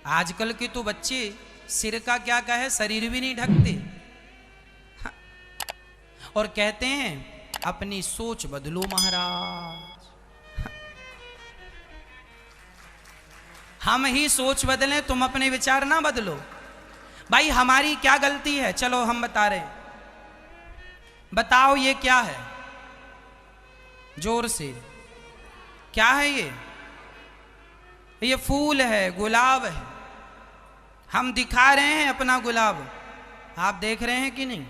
आजकल के तो बच्चे सिर का क्या कहे शरीर भी नहीं ढकते और कहते हैं अपनी सोच बदलो महाराज। हम ही सोच बदलें, तुम अपने विचार ना बदलो। भाई हमारी क्या गलती है? चलो हम बता रहे हैं, बताओ ये क्या है? जोर से, क्या है ये? ये फूल है, गुलाब है। हम दिखा रहे हैं अपना गुलाब, आप देख रहे हैं कि नहीं?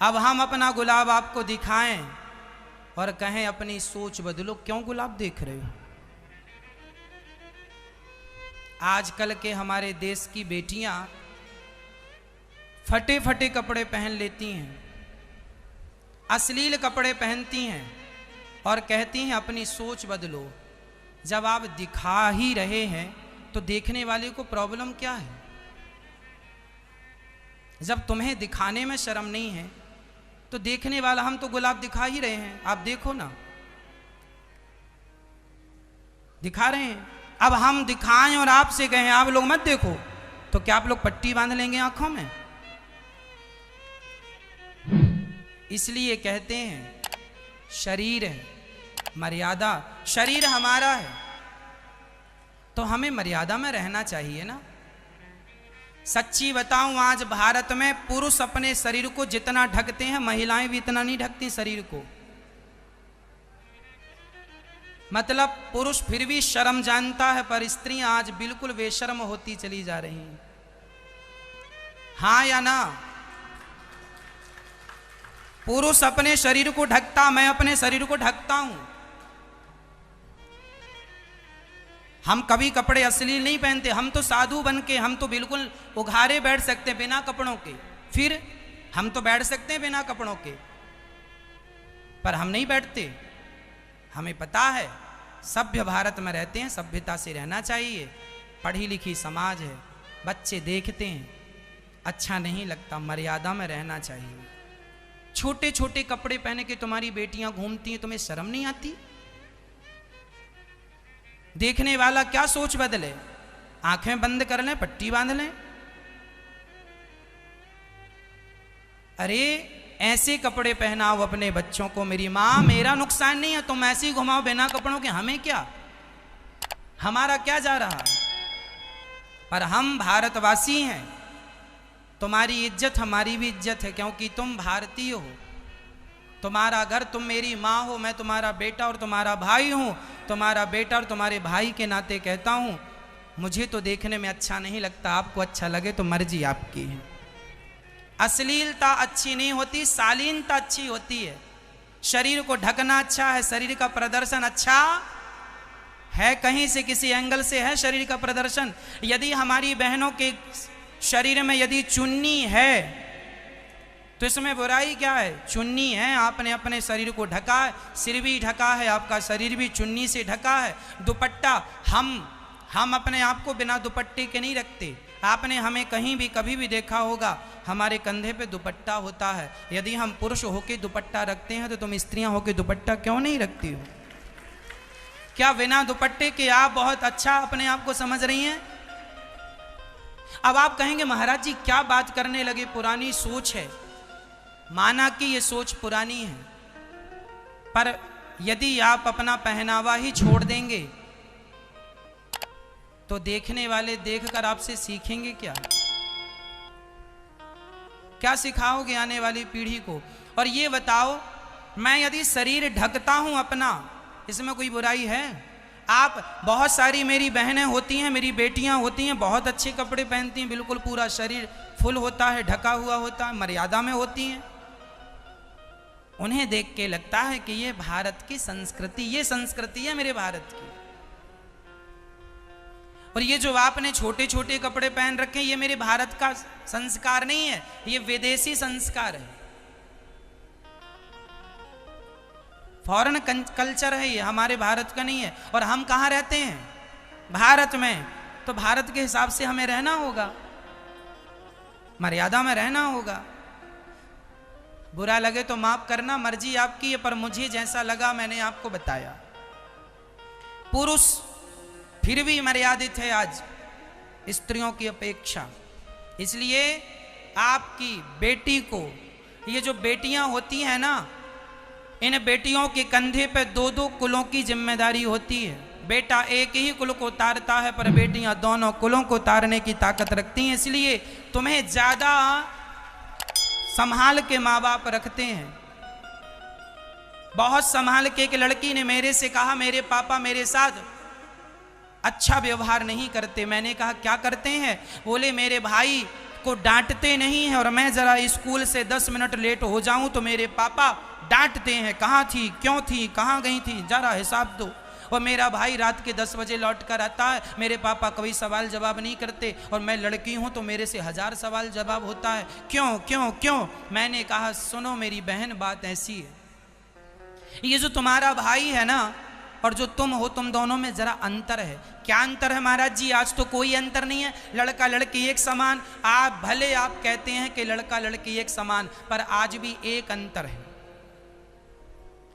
अब हम अपना गुलाब आपको दिखाएं और कहें अपनी सोच बदलो, क्यों गुलाब देख रहे हो? आजकल के हमारे देश की बेटियां फटे फटे कपड़े पहन लेती हैं, अश्लील कपड़े पहनती हैं और कहती हैं अपनी सोच बदलो। जब आप दिखा ही रहे हैं तो देखने वाले को प्रॉब्लम क्या है? जब तुम्हें दिखाने में शर्म नहीं है तो देखने वाला, हम तो गुलाब दिखा ही रहे हैं, आप देखो ना, दिखा रहे हैं। अब हम दिखाएं और आपसे कहें आप लोग मत देखो, तो क्या आप लोग पट्टी बांध लेंगे आंखों में? इसलिए कहते हैं शरीर है, मर्यादा। शरीर हमारा है तो हमें मर्यादा में रहना चाहिए ना। सच्ची बताऊं, आज भारत में पुरुष अपने शरीर को जितना ढकते हैं, महिलाएं भी इतना नहीं ढकती शरीर को। मतलब पुरुष फिर भी शर्म जानता है, पर स्त्रियां आज बिल्कुल बेशर्म होती चली जा रही हैं। हाँ या ना? पुरुष अपने शरीर को ढकता, मैं अपने शरीर को ढकता हूं। हम कभी कपड़े अश्लील नहीं पहनते, हम तो साधु बन के, हम तो बिल्कुल उघारे बैठ सकते हैं बिना कपड़ों के। फिर हम तो बैठ सकते हैं बिना कपड़ों के, पर हम नहीं बैठते। हमें पता है सभ्य भारत में रहते हैं, सभ्यता से रहना चाहिए। पढ़ी लिखी समाज है, बच्चे देखते हैं, अच्छा नहीं लगता, मर्यादा में रहना चाहिए। छोटे छोटे कपड़े पहने के तुम्हारी बेटियां घूमती हैं, तुम्हें शर्म नहीं आती? देखने वाला क्या सोच बदले? आंखें बंद कर लें, पट्टी बांध लें। अरे ऐसे कपड़े पहनाओ अपने बच्चों को। मेरी माँ, मेरा नुकसान नहीं है, तुम ऐसे ही घुमाओ बिना कपड़ों के, हमें क्या, हमारा क्या जा रहा? पर हम भारतवासी हैं, तुम्हारी इज्जत हमारी भी इज्जत है, क्योंकि तुम भारतीय हो। तुम्हारा घर, तुम मेरी माँ हो, मैं तुम्हारा बेटा और तुम्हारा भाई हूँ। तुम्हारा बेटा और तुम्हारे भाई के नाते कहता हूँ, मुझे तो देखने में अच्छा नहीं लगता, आपको अच्छा लगे तो मर्जी आपकी है। अश्लीलता अच्छी नहीं होती, शालीनता अच्छी होती है। शरीर को ढकना अच्छा है, शरीर का प्रदर्शन अच्छा है, कहीं से किसी एंगल से है शरीर का प्रदर्शन। यदि हमारी बहनों के शरीर में यदि चुन्नी है तो इसमें बुराई क्या है? चुन्नी है, आपने अपने शरीर को ढका है, सिर भी ढका है, आपका शरीर भी चुन्नी से ढका है। दुपट्टा, हम अपने आप को बिना दुपट्टे के नहीं रखते। आपने हमें कहीं भी कभी भी देखा होगा, हमारे कंधे पे दुपट्टा होता है। यदि हम पुरुष होके दुपट्टा रखते हैं तो तुम स्त्रियां होके दुपट्टा क्यों नहीं रखती हो? क्या बिना दुपट्टे के आप बहुत अच्छा अपने आप को समझ रही हैं? अब आप कहेंगे महाराज जी क्या बात करने लगे, पुरानी सोच है। माना कि ये सोच पुरानी है, पर यदि आप अपना पहनावा ही छोड़ देंगे तो देखने वाले देखकर आपसे सीखेंगे क्या? क्या सिखाओगे आने वाली पीढ़ी को? और ये बताओ, मैं यदि शरीर ढकता हूं अपना, इसमें कोई बुराई है? आप, बहुत सारी मेरी बहनें होती हैं, मेरी बेटियां होती हैं, बहुत अच्छे कपड़े पहनती हैं, बिल्कुल पूरा शरीर फुल होता है, ढका हुआ होता है, मर्यादा में होती हैं। उन्हें देख के लगता है कि ये भारत की संस्कृति, ये संस्कृति है मेरे भारत की। और ये जो आपने छोटे छोटे कपड़े पहन रखे हैं, ये मेरे भारत का संस्कार नहीं है, ये विदेशी संस्कार है, फॉरेन कल्चर है, ये हमारे भारत का नहीं है। और हम कहाँ रहते हैं? भारत में। तो भारत के हिसाब से हमें रहना होगा, मर्यादा में रहना होगा। बुरा लगे तो माफ करना, मर्जी आपकी है, पर मुझे जैसा लगा मैंने आपको बताया। पुरुष फिर भी मर्यादित है आज, स्त्रियों की अपेक्षा। इसलिए आपकी बेटी को, ये जो बेटियां होती हैं ना, इन बेटियों के कंधे पे 2-2 कुलों की जिम्मेदारी होती है। बेटा एक ही कुल को उतारता है, पर बेटियां दोनों कुलों को उतारने की ताकत रखती हैं। इसलिए तुम्हें ज्यादा संभाल के माँ बाप रखते हैं। बहुत संभाल के। एक लड़की ने मेरे से कहा, मेरे पापा मेरे साथ अच्छा व्यवहार नहीं करते। मैंने कहा क्या करते हैं? बोले मेरे भाई को डांटते नहीं हैं, और मैं जरा स्कूल से 10 मिनट लेट हो जाऊं तो मेरे पापा डांटते हैं, कहाँ थी, क्यों थी, कहाँ गई थी, जरा हिसाब दो। और मेरा भाई रात के 10 बजे लौट कर आता है, मेरे पापा कभी सवाल जवाब नहीं करते, और मैं लड़की हूं तो मेरे से 1000 सवाल जवाब होता है, क्यों क्यों क्यों। मैंने कहा सुनो मेरी बहन, बात ऐसी है, ये जो तुम्हारा भाई है ना और जो तुम हो, तुम दोनों में जरा अंतर है। क्या अंतर है महाराज जी? आज तो कोई अंतर नहीं है, लड़का लड़की एक समान। आप भले आप कहते हैं कि लड़का लड़की एक समान, पर आज भी एक अंतर है।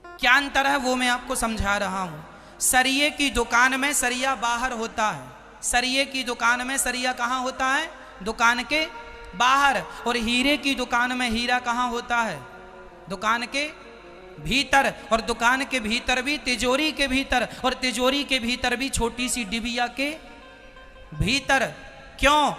क्या अंतर है वो मैं आपको समझा रहा हूं। सरिये की दुकान में सरिया बाहर होता है, सरिये की दुकान में सरिया कहां होता है? दुकान के बाहर। और हीरे की दुकान में हीरा कहां होता है? दुकान के भीतर। और दुकान के भीतर भी तिजोरी के भीतर, और तिजोरी के भीतर भी छोटी सी डिबिया के भीतर। क्यों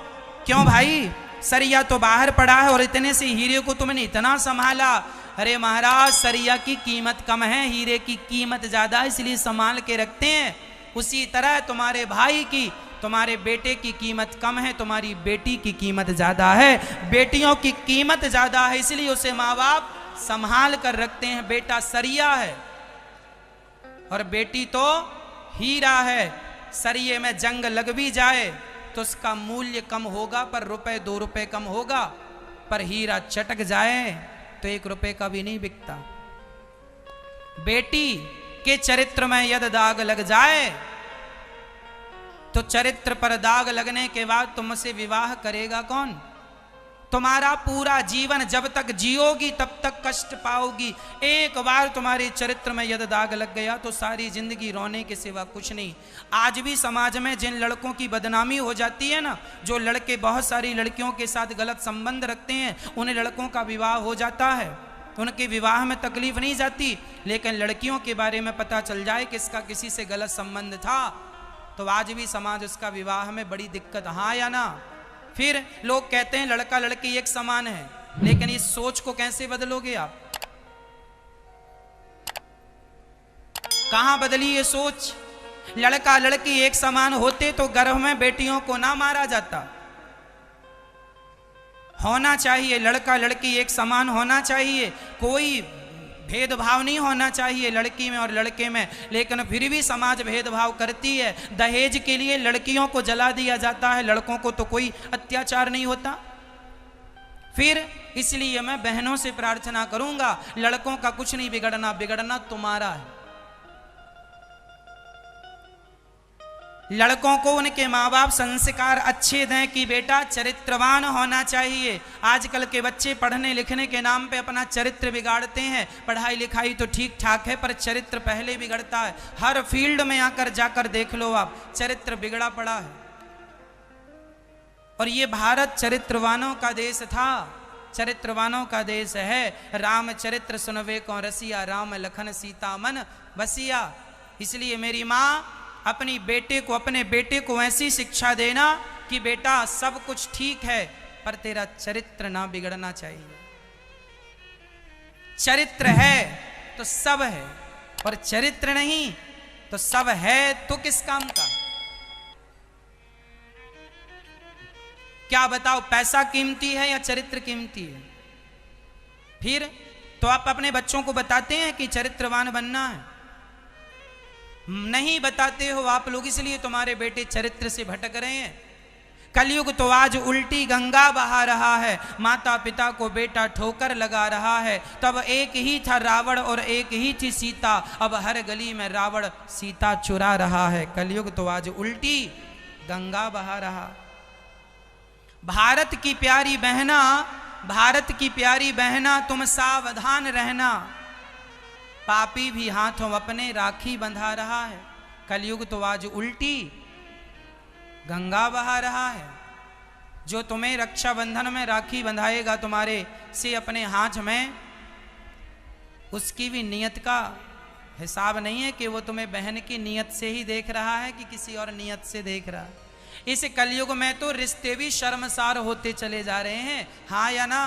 क्यों भाई? सरिया तो बाहर पड़ा है और इतने से हीरे को तुमने इतना संभाला। अरे महाराज, सरिया की कीमत कम है, हीरे की कीमत ज्यादा, इसलिए संभाल के रखते हैं। उसी तरह तुम्हारे भाई की, तुम्हारे बेटे की कीमत कम है, तुम्हारी बेटी की कीमत ज्यादा है। बेटियों की कीमत ज्यादा है, इसलिए उसे माँ बाप संभाल कर रखते हैं। बेटा सरिया है और बेटी तो हीरा है। सरिये में जंग लग भी जाए तो उसका मूल्य कम होगा, पर रुपए 2 रुपए कम होगा। पर हीरा चटक जाए तो 1 रुपए का भी नहीं बिकता। बेटी के चरित्र में यदि दाग लग जाए तो चरित्र पर दाग लगने के बाद तुमसे विवाह करेगा कौन? तुम्हारा पूरा जीवन जब तक जियोगी तब तक कष्ट पाओगी। एक बार तुम्हारे चरित्र में यदि दाग लग गया तो सारी जिंदगी रोने के सिवा कुछ नहीं। आज भी समाज में जिन लड़कों की बदनामी हो जाती है ना, जो लड़के बहुत सारी लड़कियों के साथ गलत संबंध रखते हैं, उन लड़कों का विवाह हो जाता है, उनके विवाह में तकलीफ नहीं जाती। लेकिन लड़कियों के बारे में पता चल जाए कि इसका किसी से गलत संबंध था, तो आज भी समाज उसका विवाह में बड़ी दिक्कत, हाँ या ना? फिर लोग कहते हैं लड़का लड़की एक समान है, लेकिन इस सोच को कैसे बदलोगे आप? कहां बदली ये सोच? लड़का लड़की एक समान होते तो गर्भ में बेटियों को ना मारा जाता। होना चाहिए, लड़का लड़की एक समान होना चाहिए, कोई भेदभाव नहीं होना चाहिए लड़की में और लड़के में। लेकिन फिर भी समाज भेदभाव करती है। दहेज के लिए लड़कियों को जला दिया जाता है, लड़कों को तो कोई अत्याचार नहीं होता। फिर इसलिए मैं बहनों से प्रार्थना करूंगा, लड़कों का कुछ नहीं बिगड़ना, बिगड़ना तुम्हारा है। लड़कों को उनके माँ बाप संस्कार अच्छे दें कि बेटा चरित्रवान होना चाहिए। आजकल के बच्चे पढ़ने लिखने के नाम पे अपना चरित्र बिगाड़ते हैं। पढ़ाई लिखाई तो ठीक ठाक है, पर चरित्र पहले बिगड़ता है। हर फील्ड में आकर जाकर देख लो आप, चरित्र बिगड़ा पड़ा है। और ये भारत चरित्रवानों का देश था, चरित्रवानों का देश है। राम चरित्र सुनवे को रसिया, राम लखन सीता मन बसिया। इसलिए मेरी माँ अपने बेटे को ऐसी शिक्षा देना कि बेटा सब कुछ ठीक है, पर तेरा चरित्र ना बिगड़ना चाहिए। चरित्र है तो सब है, और चरित्र नहीं तो सब है तो किस काम का? क्या बताओ, पैसा कीमती है या चरित्र कीमती है? फिर तो आप अपने बच्चों को बताते हैं कि चरित्रवान बनना है? नहीं बताते हो आप लोग, इसलिए तुम्हारे बेटे चरित्र से भटक रहे हैं। कलयुग तो आज उल्टी गंगा बहा रहा है, माता पिता को बेटा ठोकर लगा रहा है। तब एक ही था रावण और एक ही थी सीता, अब हर गली में रावण सीता चुरा रहा है। कलयुग तो आज उल्टी गंगा बहा रहा। भारत की प्यारी बहना, भारत की प्यारी बहना, तुम सावधान रहना, पापी भी हाथों अपने राखी बंधा रहा है। कलयुग तो आज उल्टी गंगा बहा रहा है। जो तुम्हें रक्षाबंधन में राखी बंधाएगा तुम्हारे से अपने हाथ में, उसकी भी नियत का हिसाब नहीं है कि वो तुम्हें बहन की नियत से ही देख रहा है कि किसी और नियत से देख रहा है। इस कलयुग में तो रिश्ते भी शर्मसार होते चले जा रहे हैं, हाँ या ना।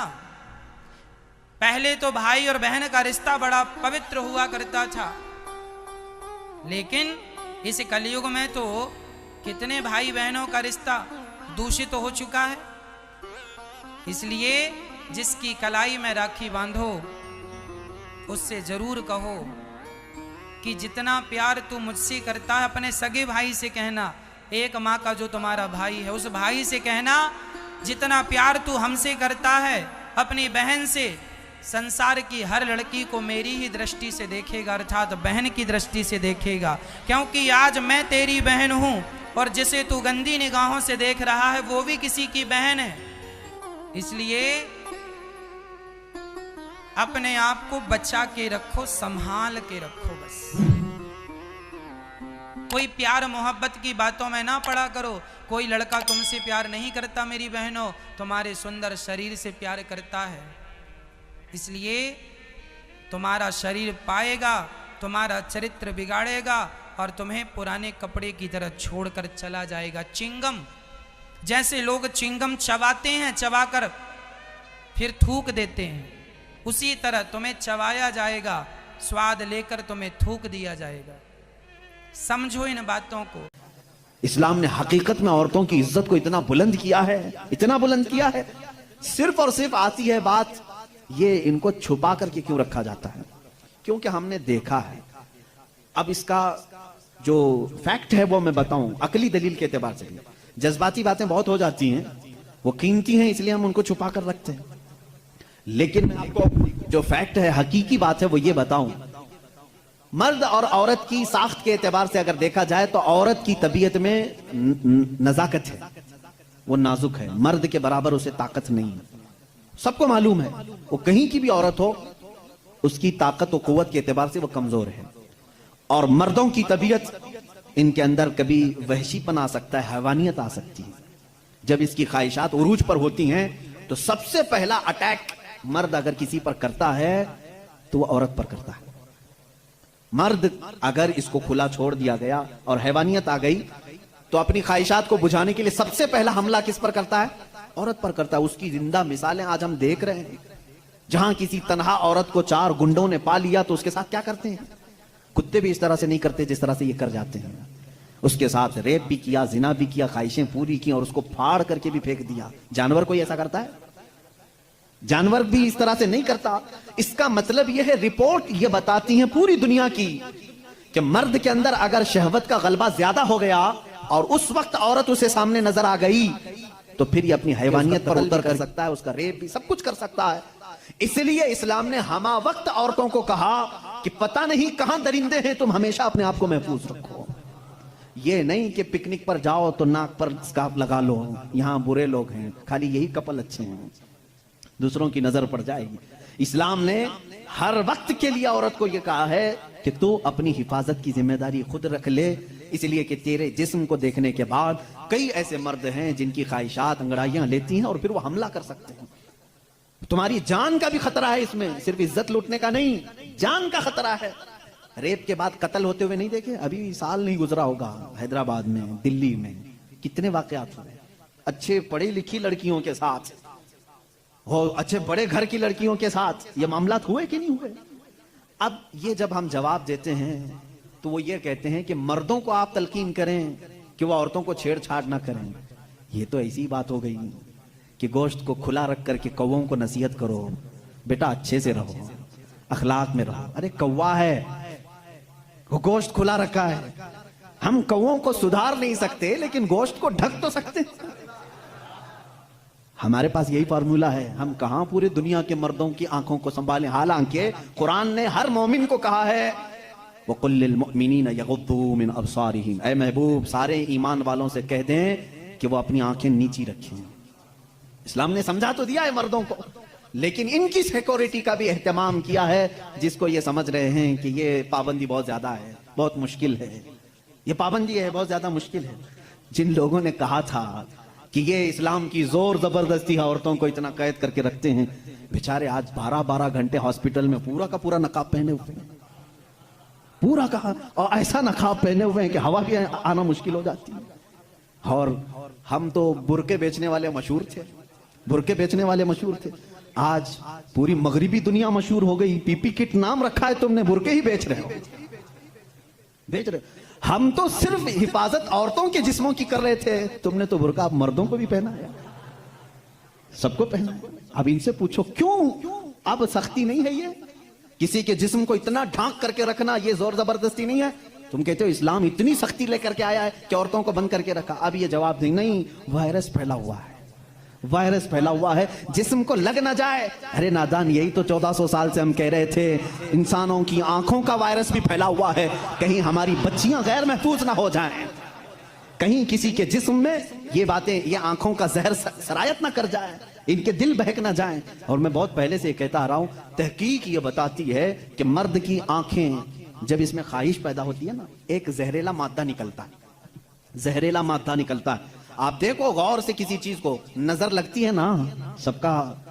पहले तो भाई और बहन का रिश्ता बड़ा पवित्र हुआ करता था, लेकिन इस कलयुग में तो कितने भाई बहनों का रिश्ता दूषित हो चुका है। इसलिए जिसकी कलाई में राखी बांधो उससे जरूर कहो कि जितना प्यार तू मुझसे करता है अपने सगे भाई से कहना, एक माँ का जो तुम्हारा भाई है उस भाई से कहना जितना प्यार तू हमसे करता है अपनी बहन से, संसार की हर लड़की को मेरी ही दृष्टि से देखेगा, अर्थात बहन की दृष्टि से देखेगा। क्योंकि आज मैं तेरी बहन हूं और जिसे तू गंदी निगाहों से देख रहा है वो भी किसी की बहन है। इसलिए अपने आप को बचा के रखो, संभाल के रखो। बस कोई प्यार मोहब्बत की बातों में ना पड़ा करो। कोई लड़का तुमसे प्यार नहीं करता मेरी बहनों, तुम्हारे सुंदर शरीर से प्यार करता है। इसलिए तुम्हारा शरीर पाएगा, तुम्हारा चरित्र बिगाड़ेगा और तुम्हें पुराने कपड़े की तरह छोड़कर चला जाएगा। चिंगम, जैसे लोग चिंगम चबाते हैं, चबाकर फिर थूक देते हैं, उसी तरह तुम्हें चबाया जाएगा, स्वाद लेकर तुम्हें थूक दिया जाएगा। समझो इन बातों को। इस्लाम ने हकीकत में औरतों की इज्जत को इतना बुलंद किया है, इतना बुलंद किया है। सिर्फ और सिर्फ आती है बात, ये इनको छुपा करके क्यों रखा जाता है? क्योंकि हमने देखा है। अब इसका जो फैक्ट है वो मैं बताऊं, अकली दलील के एतबार से। जज्बाती बातें बहुत हो जाती हैं, वो कीमती हैं, इसलिए हम उनको छुपा कर रखते हैं। लेकिन मैं आपको जो फैक्ट है, हकीकी बात है, वो ये बताऊं, मर्द और औरत की साख्त के एतबार से अगर देखा जाए तो औरत की तबीयत में नजाकत है, वो नाजुक है। मर्द के बराबर उसे ताकत नहीं है, सबको मालूम है। वो कहीं की भी औरत हो, उसकी ताकत और कुव्वत के एतबार से वो कमजोर है। और मर्दों की तबीयत, इनके अंदर कभी वहशीपन आ सकता है, हैवानियत आ सकती है। जब इसकी ख्वाहिशात उरूज पर होती हैं तो सबसे पहला अटैक मर्द अगर किसी पर करता है तो वो औरत पर करता है। मर्द अगर इसको खुला छोड़ दिया गया और हैवानियत आ गई तो अपनी ख्वाहिशात को बुझाने के लिए सबसे पहला हमला किस पर करता है? औरत पर करता है। उसकी जिंदा मिसालें आज हम देख रहे हैं। जहां किसी तनहा औरत को 4 गुंडों ने पा लिया तो उसके साथ क्या करते हैं? कुत्ते भी इस तरह से नहीं करते जिस तरह से ये कर जाते हैं। उसके साथ रेप भी किया, जिना भी किया, ख्वाहिशें पूरी की और उसको फाड़ करके भी फेंक दिया। जानवर कोई ऐसा करता है? जानवर भी इस तरह से नहीं करता। इसका मतलब यह है, रिपोर्ट यह बताती है पूरी दुनिया की कि मर्द के अंदर अगर शहवत का गलबा ज्यादा हो गया और उस वक्त औरत उसे सामने नजर आ गई तो फिर ये अपनी हैवानियत पर उतर कर सकता है, उसका रेप भी सब कुछ कर सकता है। इसलिए इस्लाम ने हमा वक्त औरतों को कहा कि पता नहीं कहां दरिंदे हैं, तुम हमेशा अपने आप को महफूज रखो। ये नहीं कि पिकनिक पर जाओ तो नाक पर स्कार्फ लगा लो, यहां बुरे लोग हैं, खाली यही कपल अच्छे हैं, दूसरों की नजर पड़ जाएगी। इस्लाम ने हर वक्त के लिए औरत को यह कहा है कि तू अपनी हिफाजत की जिम्मेदारी खुद रख ले, इसलिए कि तेरे जिस्म को देखने के बाद कई ऐसे मर्द हैं जिनकी ख्वाहिशात अंगड़ाइयां लेती हैं और फिर वो हमला कर सकते हैं। तुम्हारी जान का भी खतरा है इसमें, सिर्फ इज्जत लूटने का नहीं, जान का खतरा है। रेप के बाद कत्ल होते हुए नहीं देखे? अभी साल नहीं गुजरा होगा, हैदराबाद में, दिल्ली में कितने वाकयात हुए। अच्छे पढ़ी लिखी लड़कियों के साथ हो, अच्छे बड़े घर की लड़कियों के साथ ये मामला हुए कि नहीं हुए? अब ये जब हम जवाब देते हैं तो वो ये कहते हैं कि मर्दों को आप तलकीन करें कि वो औरतों को छेड़छाड़ ना करें। ये तो ऐसी बात हो गई कि गोश्त को खुला रख करके कौवों को नसीहत करो, बेटा अच्छे से रहो, अखलाक में रहो। अरे कौवा है, वो गोश्त खुला रखा है। हम कौवों को सुधार नहीं सकते लेकिन गोश्त को ढक तो सकते। हमारे पास यही फार्मूला है, हम कहां पूरी दुनिया के मर्दों की आंखों को संभालें। हालांकि कुरान ने हर मोमिन को कहा है वकुल्लिल मुमिनीना यगुद्दू मिन अबसारिहिम, ऐ महबूब सारे ईमान वालों से कह दें कि वो अपनी आंखें नीची रखें। इस्लाम ने समझा तो दिया है मर्दों को, लेकिन इनकी सिक्योरिटी का भी एहतमाम किया है, जिसको ये समझ रहे हैं कि ये पाबंदी बहुत ज्यादा है, बहुत मुश्किल है, ये पाबंदी है बहुत ज्यादा मुश्किल है। जिन लोगों ने कहा था कि ये इस्लाम की जोर जबरदस्ती है, औरतों को इतना कैद करके रखते हैं, बेचारे आज 12-12 घंटे हॉस्पिटल में पूरा का पूरा नकाब पहने हुए हैं, पूरा का, और ऐसा नकाब पहने हुए हैं कि हवा भी आना मुश्किल हो जाती है। और हम तो बुरके बेचने वाले मशहूर थे, बुरके बेचने वाले मशहूर थे, आज पूरी मगरिबी दुनिया मशहूर हो गई। पीपी किट नाम रखा है तुमने, बुरके ही बेच रहे हो, बेच रहे। हम तो सिर्फ हिफाजत औरतों के जिस्मों की कर रहे थे, तुमने तो बुरका आप मर्दों को भी पहना है, सबको पहना है। अब इनसे पूछो क्यों अब सख्ती नहीं है? ये किसी के जिस्म को इतना ढांक करके रखना, ये जोर जबरदस्ती नहीं है? तुम कहते हो इस्लाम इतनी सख्ती लेकर के आया है कि औरतों को बंद करके रखा। अब ये जवाब नहीं, वायरस फैला हुआ है, वायरस फैला हुआ है, जिस्म को लग ना जाए। अरे नादान, यही तो 1400 साल से हम कह रहे थे, इंसानों की आंखों का वायरस भी फैला हुआ है, कहीं हमारी बच्चियां गैर महफूज ना हो जाएं, कहीं किसी के जिस्म में ये बातें, ये आंखों का जहर सरायत ना कर जाए, इनके दिल बहक ना जाएं। और मैं बहुत पहले से कहता आ रहा हूं, तहकीक ये बताती है कि मर्द की आंखें जब इसमें ख्वाहिश पैदा होती है ना, एक जहरीला मादा निकलता है, जहरीला मादा निकलता है। आप देखो गौर से किसी चीज को, नजर लगती है ना, सबका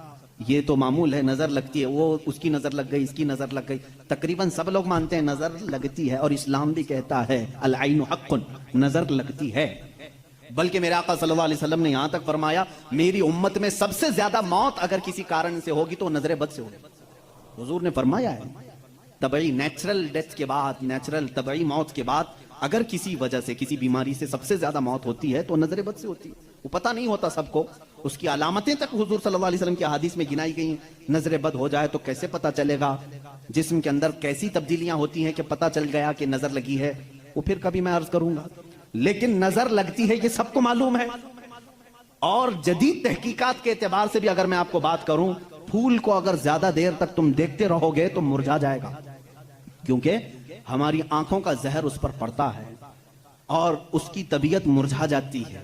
ये तो मामूल है, नजर लगती है, वो उसकी नजर लग गई, इसकी नजर लग गई, तकरीबन सब लोग मानते हैं नजर लगती है, और इस्लाम भी कहता है अल आइनु हक्कुन, नजर लगती है। बल्कि मेरे आका सल्लल्लाहु अलैहि वसल्लम ने यहां तक फरमाया, मेरी उम्मत में सबसे ज्यादा मौत अगर किसी कारण से होगी तो नजर बद से होगी। हुजूर ने फरमाया है, तबई नेचुरल डेथ के बाद, नेचुरल तबई मौत के बाद अगर किसी वजह से, किसी बीमारी से सबसे ज्यादा मौत होती है तो नजर बद से होती है। वो पता नहीं होता सबको, उसकी अलामतें तक हुजूर सल्लल्लाहु अलैहि वसल्लम की हदीस में गिनाई गई हैं। नजर बद हो जाए तो कैसे पता चलेगा? जिस्म के अंदर कैसी तब्दीलियां होती हैं कि पता चल गया कि नजर लगी है, वो फिर कभी मैं अर्ज करूंगा। लेकिन नजर लगती है ये सबको मालूम है। और जदीद तहकीकात के एतबार से भी अगर मैं आपको बात करूं, फूल को अगर ज्यादा देर तक तुम देखते रहोगे तो मुरझा जाएगा, क्योंकि हमारी आंखों का जहर उस पर पड़ता है और उसकी तबीयत मुरझा जाती है।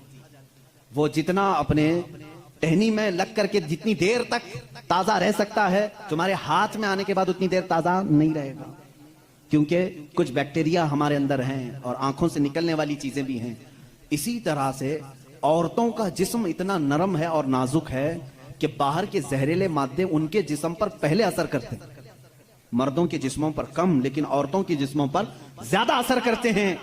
वो जितना अपने टहनी में लग करके जितनी देर तक ताजा रह सकता है, तुम्हारे हाथ में आने के बाद उतनी देर ताजा नहीं रहेगा, क्योंकि कुछ बैक्टीरिया हमारे अंदर हैं और आंखों से निकलने वाली चीजें भी हैं। इसी तरह से औरतों का जिस्म इतना नरम है और नाजुक है कि बाहर के जहरीले मादे उनके जिस्म पर पहले असर करते हैं। मर्दों के जिस्मों पर कम, लेकिन औरतों के जिस्मों पर ज्यादा असर करते हैं।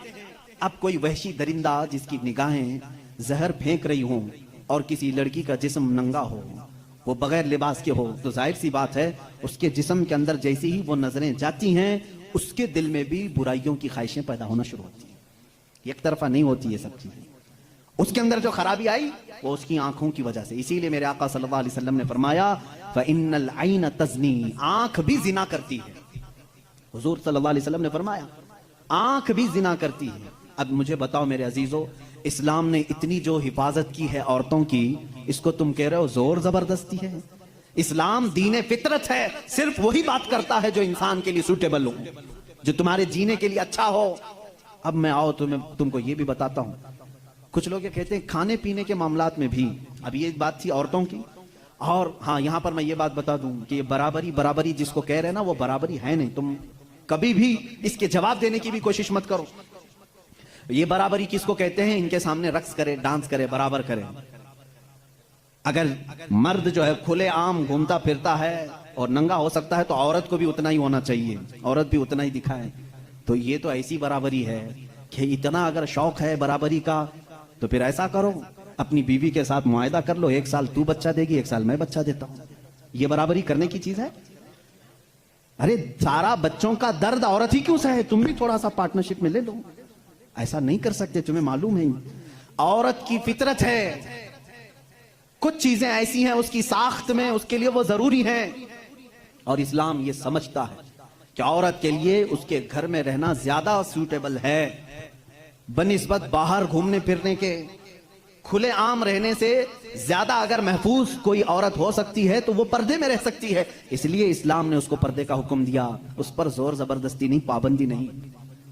अब कोई वहशी दरिंदा जिसकी निगाहें जहर फेंक रही हों और किसी लड़की का जिस्म नंगा हो, वो बगैर लिबास के हो, तो जाहिर सी बात है उसके जिस्म के अंदर जैसे ही वो नजरें जाती हैं, उसके दिल में भी बुराइयों की ख्वाहिशें पैदा होना शुरू होती हैं। एक तरफा नहीं होती ये सब चीजें। उसके अंदर जो खराबी आई वो उसकी आंखों की वजह से। इसीलिए मेरे आका सल्लल्लाहु अलैहि वसल्लम ने फरमाया, फ़इन्नल आइन तज़नी, आंख भी जिना करती है। हुजूर सल्लल्लाहु अलैहि वसल्लम ने फरमाया आंख भी जिना करती है। अब मुझे बताओ मेरे अजीजों, इस्लाम ने इतनी जो हिफाजत की है औरतों की, इसको तुम कह रहे हो जोर जबरदस्ती है? इस्लाम दीन फितरत है, सिर्फ वही बात करता है जो इंसान के लिए सूटेबल हो, जो तुम्हारे जीने के लिए अच्छा हो। अब मैं आओ तुमको ये भी बताता हूं, कुछ लोग ये कहते हैं खाने पीने के मामलात में भी, अब ये बात थी औरतों की। और हाँ, यहां पर मैं ये बात बता दूं कि ये बराबरी बराबरी जिसको कह रहे हैं ना, वो बराबरी है नहीं। तुम कभी भी इसके जवाब देने की भी कोशिश मत करो। ये बराबरी किसको कहते हैं? इनके सामने रक्स करे, डांस करे, बराबर करे। अगर मर्द जो है खुले आम घूमता फिरता है और नंगा हो सकता है, तो औरत को भी उतना ही होना चाहिए, औरत भी उतना ही दिखाए। तो ये तो ऐसी बराबरी है कि इतना अगर शौक है बराबरी का, तो फिर ऐसा करो, अपनी बीवी के साथ मुआयदा कर लो, 1 साल तू बच्चा देगी, 1 साल मैं बच्चा देता हूं। ये बराबरी करने की चीज है? अरे सारा बच्चों का दर्द औरत ही क्यों सहे, तुम भी थोड़ा सा पार्टनरशिप में ले लो। ऐसा नहीं कर सकते, तुम्हें मालूम है औरत की फितरत है, कुछ चीजें ऐसी हैं उसकी साख्त में, उसके लिए वो जरूरी है। और इस्लाम ये समझता है कि औरत के लिए उसके घर में रहना ज्यादा सूटेबल है बनिस्बत बाहर घूमने फिरने के। खुले आम रहने से ज्यादा अगर महफूज कोई औरत हो सकती है तो वो पर्दे में रह सकती है। इसलिए इस्लाम ने उसको पर्दे का हुक्म दिया, उस पर जोर जबरदस्ती नहीं, पाबंदी नहीं,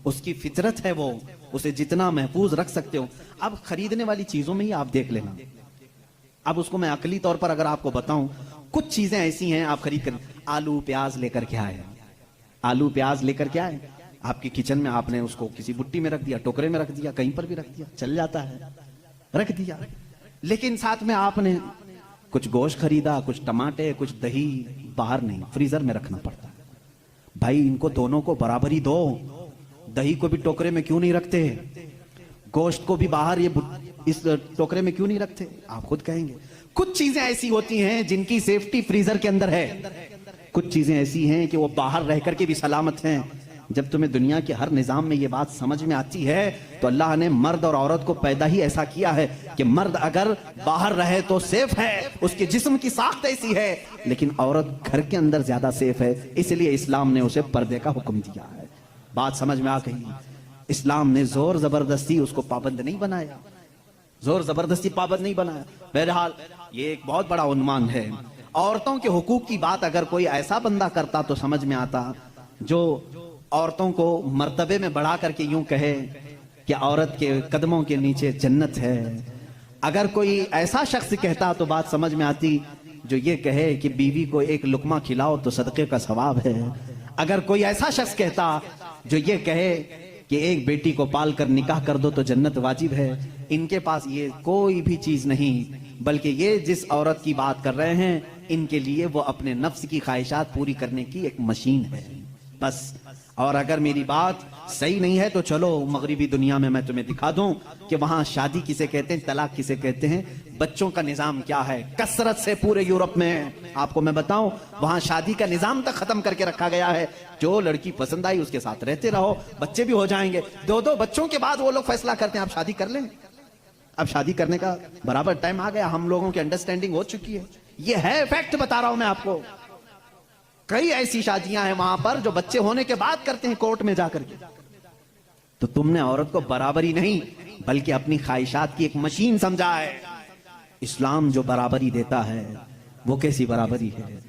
उसकी फितरत है वो, उसे जितना महफूज रख सकते हो। अब खरीदने वाली चीजों में ही आप देख लेना। अब उसको मैं अकली तौर पर अगर आपको बताऊं, कुछ चीजें ऐसी हैं आप खरीद कर, आलू प्याज लेकर के आए, आलू प्याज लेकर के आए, आपके किचन में आपने उसको किसी बुट्टी में रख दिया, टोकरे में रख दिया, कहीं पर भी रख दिया, चल जाता है। रख दिया। लेकिन साथ में आपने कुछ गोश्त खरीदा, कुछ टमाटे, कुछ दही, बाहर नहीं, फ्रीजर में रखना पड़ता है। भाई इनको दोनों को बराबरी दो। दही को भी टोकरे में क्यों नहीं रखते, गोश्त को भी बाहर ये इस टोकरे में क्यों नहीं रखते? आप खुद कहेंगे। कुछ चीजें ऐसी होती हैं जिनकी सेफ्टी फ्रीजर के अंदर है, कुछ चीजें ऐसी हैं कि वो बाहर रह करके भी सलामत हैं। जब तुम्हें दुनिया के हर निजाम में ये बात समझ में आती है तो अल्लाह ने मर्द और औरत को पैदा ही ऐसा किया है कि मर्द अगर बाहर रहे तो सेफ है, उसके जिस्म की साख्त ऐसी है, लेकिन औरत घर के अंदर ज्यादा सेफ है। इसलिए इस्लाम ने उसे पर्दे का हुक्म दिया है। बात समझ में आ गई? इस्लाम ने जोर जबरदस्ती उसको पाबंद नहीं बनाया, जोर जबरदस्ती पाबंद नहीं बनाया। बहरहाल ये एक बहुत बड़ा उन्मान है। औरतों के हुकूक की बात अगर कोई ऐसा बंदा करता तो समझ में आता जो औरतों को मर्तबे में बढ़ा करके यूं कहे कि औरत के कदमों के नीचे जन्नत है। अगर कोई ऐसा शख्स कहता तो बात समझ में आती जो ये कहे कि बीवी को एक लुकमा खिलाओ तो सदके का सवाब है। अगर कोई ऐसा शख्स कहता जो ये कहे कि एक बेटी को पाल कर निकाह कर दो तो जन्नत वाजिब है। इनके पास ये कोई भी चीज नहीं, बल्कि ये जिस औरत की बात कर रहे हैं इनके लिए वो अपने नफ्स की ख्वाहिशात पूरी करने की एक मशीन है बस। और अगर मेरी बात सही नहीं है तो चलो मगरिबी दुनिया में मैं तुम्हें दिखा दूं कि वहां शादी किसे कहते हैं, तलाक किसे कहते हैं, बच्चों का निजाम क्या है। कसरत से पूरे यूरोप में आपको मैं बताऊं, वहां शादी का निजाम तक खत्म करके रखा गया है। जो लड़की पसंद आई उसके साथ रहते रहो, बच्चे भी हो जाएंगे। 2-2 बच्चों के बाद वो लोग फैसला करते हैं आप शादी कर लें। अब शादी करने का बराबर टाइम आ गया, हम लोगों की अंडरस्टैंडिंग हो चुकी है। ये है फैक्ट बता रहा हूं मैं आपको। कई ऐसी शादियां हैं वहां पर जो बच्चे होने के बाद करते हैं कोर्ट में जाकर के। तो तुमने औरत को बराबरी नहीं बल्कि अपनी ख्वाहिशात की एक मशीन समझा है। इस्लाम जो बराबरी देता है वो कैसी बराबरी है?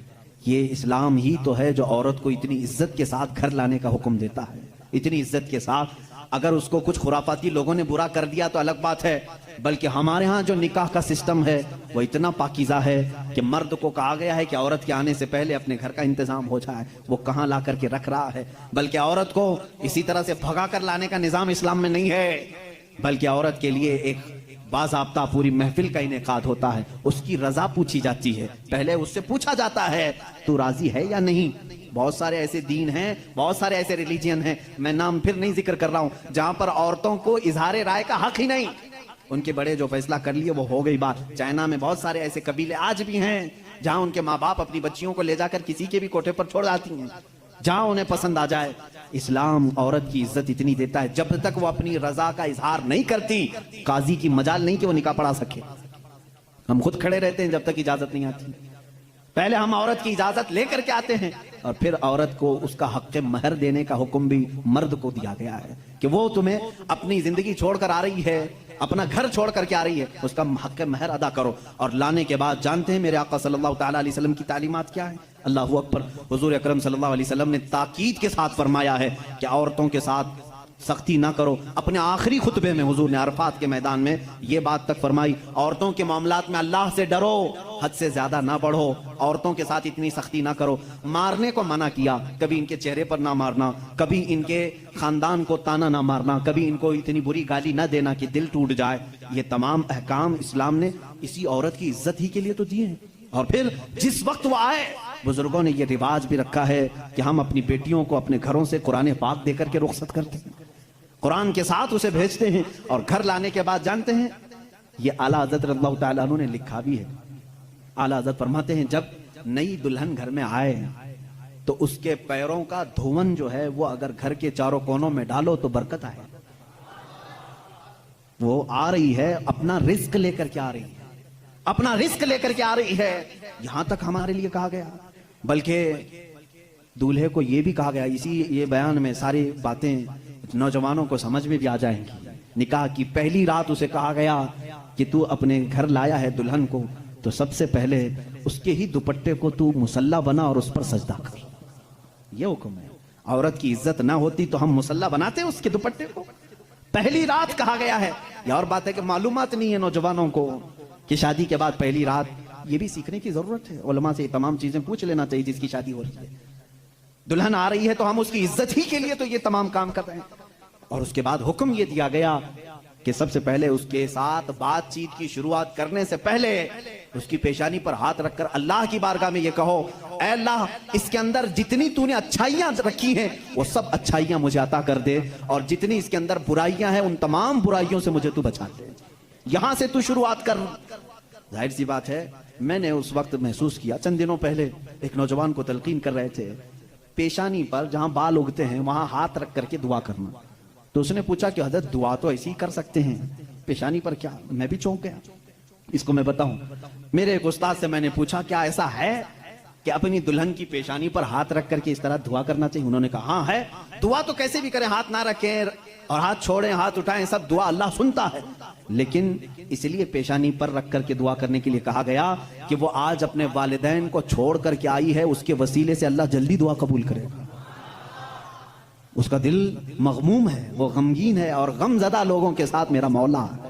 ये इस्लाम ही तो है जो औरत को इतनी इज्जत के साथ घर लाने का हुक्म देता है, इतनी इज्जत के साथ। अगर उसको कुछ खुराफाती लोगों ने बुरा कर दिया तो अलग बात है, बल्कि हमारे यहाँ जो निकाह का सिस्टम है वो इतना पाकीज़ा है कि मर्द को कहा गया है कि औरत के आने से पहले अपने घर का इंतजाम हो जाए। वो कहाँ ला करके रख रहा है, बल्कि औरत को इसी तरह से भगा कर लाने का निजाम इस्लाम में नहीं है, बल्कि औरत के लिए एक बाज़ाब्ता पूरी महफिल का इनेकाद होता है। उसकी रजा पूछी जाती है, पहले उससे पूछा जाता है तू राजी है या नहीं। बहुत सारे ऐसे दीन हैं, बहुत सारे ऐसे रिलीजियन हैं, मैं नाम फिर नहीं जिक्र कर रहा हूं, जहां पर औरतों को इजहार राय का हक ही नहीं। उनके बड़े जो फैसला कर लिए वो हो गई बात। चाइना में बहुत सारे ऐसे कबीले आज भी हैं जहां उनके माँ बाप अपनी बच्चियों को ले जाकर किसी के भी कोठे पर छोड़ जाती हैं जहां उन्हें पसंद आ जाए। इस्लाम औरत की इज्जत इतनी देता है, जब तक वो अपनी रजा का इजहार नहीं करती काजी की मजाल नहीं कि वो निकाह पढ़ा सके। हम खुद खड़े रहते हैं जब तक इजाजत नहीं आती। पहले हम औरत की इजाजत लेकर के आते हैं और फिर औरत को उसका हक महर देने का हुक्म भी मर्द को दिया गया है कि वो तुम्हें अपनी जिंदगी छोड़कर आ रही है, अपना घर छोड़ करके आ रही है, उसका हक महर अदा करो। और लाने के बाद जानते हैं मेरे आका सल्लल्लाहु तआला अलैहि वसल्लम की तालीमात क्या है? अल्लाहु अकबर। हुजूर अकरम सल्लल्लाहु अलैहि वसल्लम ने ताकीद के साथ फरमाया है कि औरतों के साथ सख्ती ना करो। अपने आखिरी खुतबे में हुजूर ने अरफात के मैदान में ये बात तक फरमाई, औरतों के मामलात में अल्लाह से डरो, हद से ज्यादा ना बढ़ो, औरतों के साथ इतनी सख्ती ना करो। मारने को मना किया, कभी इनके चेहरे पर ना मारना, कभी इनके खानदान को ताना ना मारना, कभी इनको इतनी बुरी गाली ना देना कि दिल टूट जाए। ये तमाम अहकाम इस्लाम ने इसी औरत की इज्जत ही के लिए तो दिए हैं। और फिर जिस वक्त वो आए, बुजुर्गों ने ये रिवाज भी रखा है कि हम अपनी बेटियों को अपने घरों से कुरान पाक देकर के रुखसत करते हैं, कुरान के साथ उसे भेजते हैं। और घर लाने के बाद जानते हैं ये आला हज़रत रज़ियल्लाहु तआला अन्हु ने लिखा भी है। आला हज़रत फरमाते हैं जब नई दुल्हन घर में आए तो उसके पैरों का धुवन जो है वो अगर घर के चारों कोनों में डालो तो बरकत आए। वो आ रही है अपना रिस्क लेकर के आ रही है, अपना रिस्क लेकर के आ रही है। यहां तक हमारे लिए कहा गया, बल्कि दूल्हे को यह भी कहा गया, इसी ये बयान में सारी बातें नौजवानों को समझ में भी आ जाएंगी। निकाह की पहली रात उसे कहा गया कि तू अपने घर लाया है दुल्हन को तो सबसे पहले उसके ही दुपट्टे को तू मुसल्ला बना और उस पर सजदा कर। ये हुक्म है। औरत की इज्जत ना होती तो हम मुसल्ला बनाते उसके दुपट्टे को। पहली रात कहा गया है। यह और बात है कि मालूमात नहीं है नौजवानों को कि शादी के बाद पहली रात, ये भी सीखने की जरूरत है। उलमा से तमाम चीजें पूछ लेना चाहिए जिसकी शादी हो रही है। दुल्हन आ रही है तो हम उसकी इज्जत ही के लिए तो ये तमाम काम कर रहे हैं। और उसके बाद हुक्म ये दिया गया कि सबसे पहले उसके साथ बातचीत की शुरुआत करने से पहले उसकी पेशानी पर हाथ रखकर अल्लाह की बारगाह में ये कहो, ऐ अल्लाह, इसके अंदर जितनी तूने अच्छाइयां रखी हैं वो सब अच्छाइयां मुझे अता कर दे, और जितनी इसके अंदर बुराइयां हैं उन तमाम बुराइयों से मुझे तू बचा दे। यहां से तू शुरुआत कर। जाहिर सी बात है, मैंने उस वक्त महसूस किया, चंद दिनों पहले एक नौजवान को तलकीन कर रहे थे, पेशानी पर जहां बाल उगते हैं वहां हाथ रख करके दुआ करना। तो उसने पूछा कि हजरत दुआ तो ऐसे ही कर सकते हैं, पेशानी पर क्या? मैं भी चौंक गया। इसको मैं बताऊं, मेरे एक उस्ताद से मैंने पूछा क्या ऐसा है कि अपनी दुल्हन की पेशानी पर हाथ रख करके इस तरह दुआ करना चाहिए? उन्होंने कहा हाँ है। दुआ तो कैसे भी करें, हाथ ना रखें और हाथ छोड़ें, हाथ उठाएं, सब दुआ अल्लाह सुनता है, लेकिन इसलिए पेशानी पर रख करके दुआ करने के लिए कहा गया कि वो आज अपने वालिदैन को छोड़ करके आई है, उसके वसीले से अल्लाह जल्दी दुआ कबूल करेगा। उसका दिल मगमूम है, वो गमगीन है, और गमज़दा लोगों के साथ मेरा मौला है।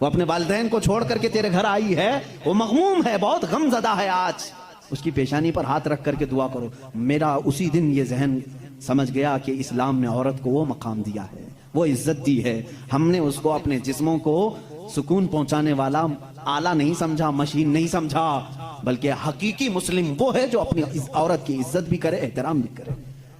वो अपने वालिदैन को छोड़ करके तेरे घर आई है, वो मगमूम है, बहुत गमज़दा है। आज उसकी पेशानी पर हाथ रख करके दुआ करो। मेरा उसी दिन ये जहन समझ गया कि इस्लाम ने औरत को वो मकाम दिया है, वो इज्जत दी है। हमने उसको अपने जिस्मों को सुकून पहुंचाने वाला आला नहीं समझा, मशीन नहीं समझा, बल्कि हकीकी मुस्लिम वो है जो अपनी औरत की इज्जत भी करे, एहतराम भी करे।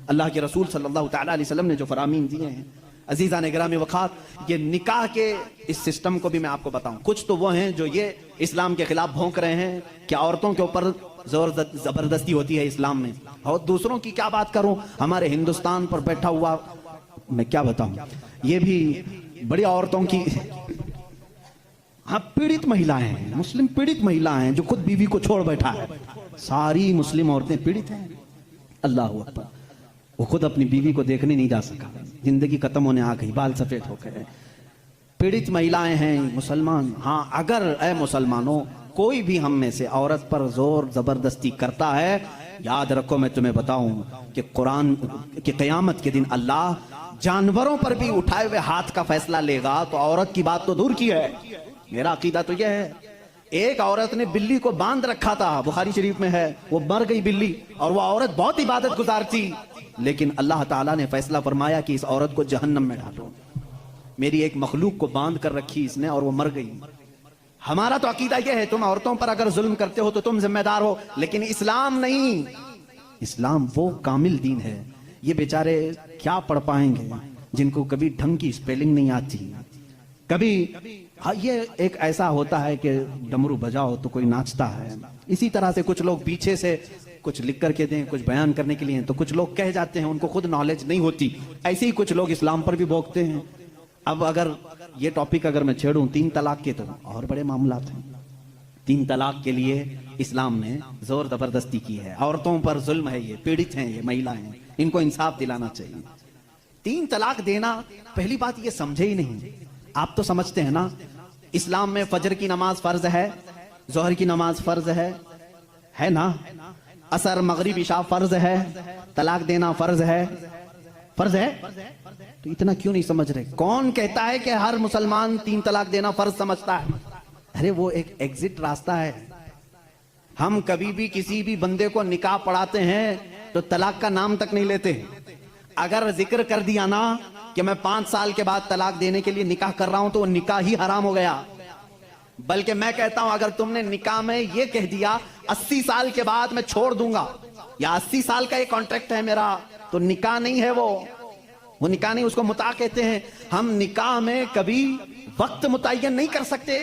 अल्लाह के रसूल सल्लल्लाहु तआला अलैहि वसल्लम ने जो फरामीन दिए हैं, अजीज़ा ने गिरामी वक़ात, ये निकाह के इस सिस्टम को भी मैं आपको बताऊं। कुछ तो वो हैं जो ये इस्लाम के खिलाफ भौंक रहे हैं कि औरतों के ऊपर जोर जबरदस्ती होती है इस्लाम में, और दूसरों की क्या बात करूं, हमारे हिंदुस्तान पर बैठा हुआ मैं क्या बताऊं, ये भी बड़ी औरतों की, हाँ, पीड़ित महिलाएं हैं, मुस्लिम पीड़ित महिलाएं हैं जो खुद बीवी को छोड़ बैठा है। सारी मुस्लिम औरतें पीड़ित हैं। अल्लाह अकबर। वो खुद अपनी बीवी को देखने नहीं जा सका, जिंदगी खत्म होने आ गई, बाल सफेद हो गए। पीड़ित महिलाएं हैं मुसलमान। हाँ, अगर ए मुसलमानों कोई भी हम में से औरत पर जोर जबरदस्ती करता है, याद रखो मैं तुम्हें बताऊं कि कुरान की क़यामत के दिन अल्लाह जानवरों पर भी उठाए हुए हाथ का फैसला लेगा, तो औरत की बात तो दूर की है। मेरा अकीदा तो यह है, एक औरत ने बिल्ली को बांध रखा था, बुखारी शरीफ में है, वो मर गई बिल्ली, और वो औरत बहुत इबादत गुजार थी, लेकिन अल्लाह ताला ने फैसला फरमाया कि इस औरत को जहन्नम में डालो। मेरी एक मखलूक को बांध कर रखी इसने और वो मर गई। हमारा तो अकीदा यह है, तुम औरतों पर अगर जुल्म करते हो तो तुम जिम्मेदार हो, लेकिन इस्लाम नहीं। इस्लाम वो कामिल दीन है। ये बेचारे क्या पढ़ पाएंगे जिनको कभी ढंग की स्पेलिंग नहीं आती, कभी हाँ, ये एक ऐसा होता है कि डमरू बजाओ तो कोई नाचता है। इसी तरह से कुछ लोग पीछे से कुछ लिख करके दें, कुछ बयान करने के लिए, तो कुछ लोग कह जाते हैं, उनको खुद नॉलेज नहीं होती। ऐसे ही कुछ लोग इस्लाम पर भी भोंकते हैं। अब अगर ये टॉपिक अगर मैं छेड़ूं 3 तलाक के, तो और बड़े मामलात हैं। 3 तलाक के लिए इस्लाम ने जोर जबरदस्ती की है। औरतों पर जुल्म है, ये पीड़ित हैं, ये महिलाएं, इनको इंसाफ दिलाना चाहिए। 3 तलाक देना, पहली बात ये समझे ही नहीं। आप तो समझते हैं ना, इस्लाम में फजर की नमाज फर्ज है, जोहर की नमाज फर्ज है ना, असर मगरिब इशा फर्ज है, तलाक देना फर्ज है, फर्ज है। तो इतना क्यों नहीं समझ रहे? कौन कहता है कि हर मुसलमान 3 तलाक देना फर्ज समझता है? अरे वो एक एग्जिट रास्ता है। हम कभी भी किसी भी बंदे को निकाह पढ़ाते हैं तो तलाक का नाम तक नहीं लेते। अगर जिक्र कर दिया ना कि मैं 5 साल के बाद तलाक देने के लिए निकाह कर रहा हूं, तो वो निकाह ही हराम हो गया। बल्कि मैं कहता हूं, अगर तुमने निकाह में ये कह दिया 80 साल के बाद मैं छोड़ दूंगा, या 80 साल का ये कॉन्ट्रैक्ट है मेरा, तो निकाह नहीं है वो निकाह नहीं, उसको मुता कहते हैं। हम निकाह में कभी वक्त मुतय्यन नहीं कर सकते,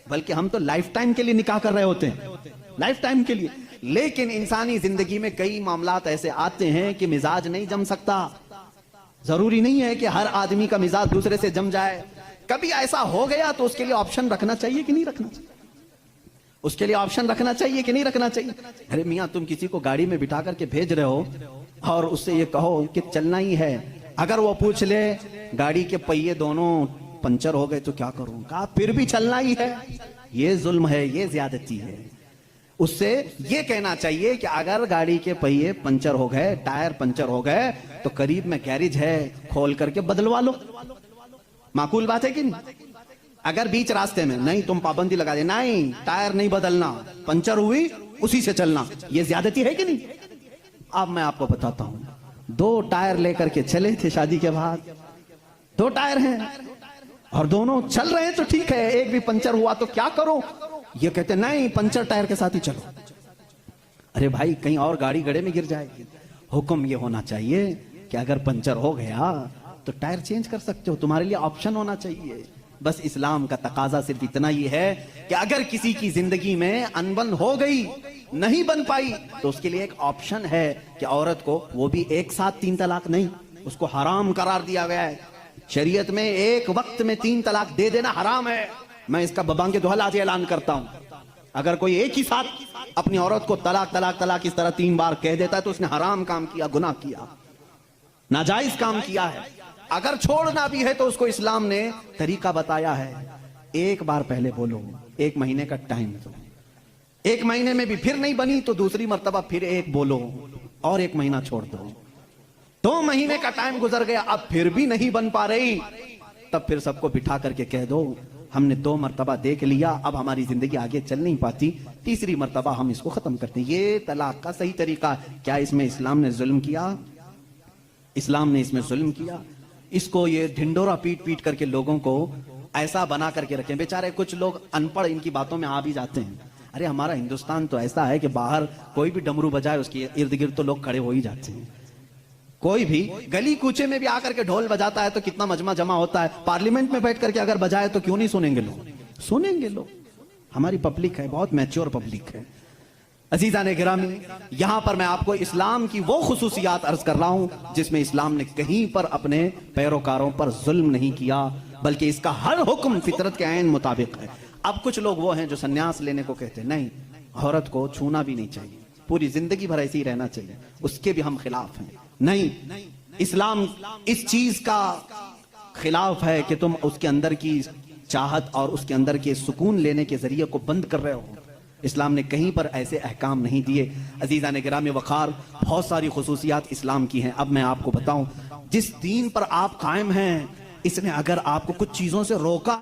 बल्कि हम तो लाइफ टाइम के लिए निकाह कर रहे होते हैं, लाइफ टाइम के लिए। लेकिन इंसानी जिंदगी में कई मामलात ऐसे आते हैं कि मिजाज नहीं जम सकता। जरूरी नहीं है कि हर आदमी का मिजाज दूसरे से जम जाए। कभी ऐसा हो गया तो उसके लिए ऑप्शन रखना चाहिए कि नहीं रखना चाहिए? उसके लिए ऑप्शन रखना चाहिए कि नहीं रखना चाहिए? अरे मियां, तुम किसी को गाड़ी में बिठा करके भेज रहे हो और उससे ये कहो कि चलना ही है, अगर वो पूछ ले गाड़ी के पहिए दोनों पंचर हो गए तो क्या करूं, कहा फिर भी चलना ही है, ये जुल्म है, ये ज्यादती है। उससे ये कहना चाहिए कि अगर गाड़ी के पहिए पंचर हो गए, टायर पंचर हो गए, तो करीब में गैरेज है, खोल करके बदलवा लो। माकूल बात है कि नहीं? अगर बीच रास्ते में नहीं, तुम पाबंदी लगा दे, नहीं टायर नहीं बदलना, पंचर हुई उसी से चलना, ये ज्यादती है कि नहीं? अब मैं आपको बताता हूं। 2 टायर लेकर के चले थे शादी के बाद, 2 टायर हैं, और दोनों चल रहे हैं तो ठीक है, एक भी पंचर हुआ तो क्या करो? ये कहते नहीं, पंचर टायर के साथ ही चलो। अरे भाई, कहीं और गाड़ी गड्ढे में गिर जाएगी। हुक्म ये होना चाहिए कि अगर पंचर हो गया तो टायर चेंज कर सकते हो, तुम्हारे लिए ऑप्शन होना चाहिए। बस इस्लाम का तकाजा सिर्फ इतना ही है कि अगर किसी की जिंदगी में अनबन हो गई, नहीं बन पाई, तो उसके लिए एक ऑप्शन है कि औरत को, वो भी एक साथ 3 तलाक नहीं, उसको हराम करार दिया गया है। शरीयत में एक वक्त में 3 तलाक दे देना हराम है। मैं इसका बबांगे दोहल आज ऐलान करता हूं, अगर कोई एक ही साथ अपनी औरत को तलाक तलाक तलाक इस तरह 3 बार कह देता है तो उसने हराम काम किया, गुनाह किया, नाजायज काम किया है। अगर छोड़ना भी है तो उसको इस्लाम ने तरीका बताया है। एक बार पहले बोलो, 1 महीने का टाइम दो, 1 महीने में भी फिर नहीं बनी तो दूसरी मर्तबा फिर एक बोलो और 1 महीना छोड़ दो। 2 महीने का टाइम गुजर गया, अब फिर भी नहीं बन पा रही, तब फिर सबको बिठा करके कह दो हमने 2 मर्तबा देख लिया, अब हमारी जिंदगी आगे चल नहीं पाती, तीसरी मर्तबा हम इसको खत्म करते हैं। ये तलाक का सही तरीका। क्या इसमें इस्लाम ने जुल्म किया? इस्लाम ने इसमें जुल्म किया? इसको ये ढिंडोरा पीट पीट करके लोगों को ऐसा बना करके रखे। बेचारे कुछ लोग अनपढ़ इनकी बातों में आ भी जाते हैं। अरे हमारा हिंदुस्तान तो ऐसा है कि बाहर कोई भी डमरू बजाए उसके इर्द गिर्द तो लोग खड़े हो ही जाते हैं। कोई भी गली कूचे में भी आकर के ढोल बजाता है तो कितना मजमा जमा होता है। पार्लियामेंट में बैठ करके अगर बजाए तो क्यों नहीं सुनेंगे लोग? सुनेंगे लोग। हमारी पब्लिक है, बहुत मैच्योर पब्लिक है। अजीजान गिरामी, यहां पर मैं आपको इस्लाम की वो खुसूसियात अर्ज कर रहा हूं जिसमें इस्लाम ने कहीं पर अपने पैरोकारों पर जुल्म नहीं किया, बल्कि इसका हर हुक्म फितरत के ऐन मुताबिक है। अब कुछ लोग वो हैं जो सन्यास लेने को कहते हैं, नहीं, औरत को छूना भी नहीं चाहिए, पूरी जिंदगी भर ऐसे ही रहना चाहिए, उसके भी हम खिलाफ हैं। नहीं, इस्लाम इस चीज का खिलाफ है कि तुम उसके अंदर की चाहत और उसके अंदर के सुकून लेने के जरिए को बंद कर रहे हो। इस्लाम ने कहीं पर ऐसे अहकाम नहीं दिए। अजीज़ान गिरामी वक़ार, बहुत सारी खुसूसियात इस्लाम की हैं। अब मैं आपको बताऊं, जिस दीन पर आप कायम हैं, इसने अगर आपको कुछ चीजों से रोका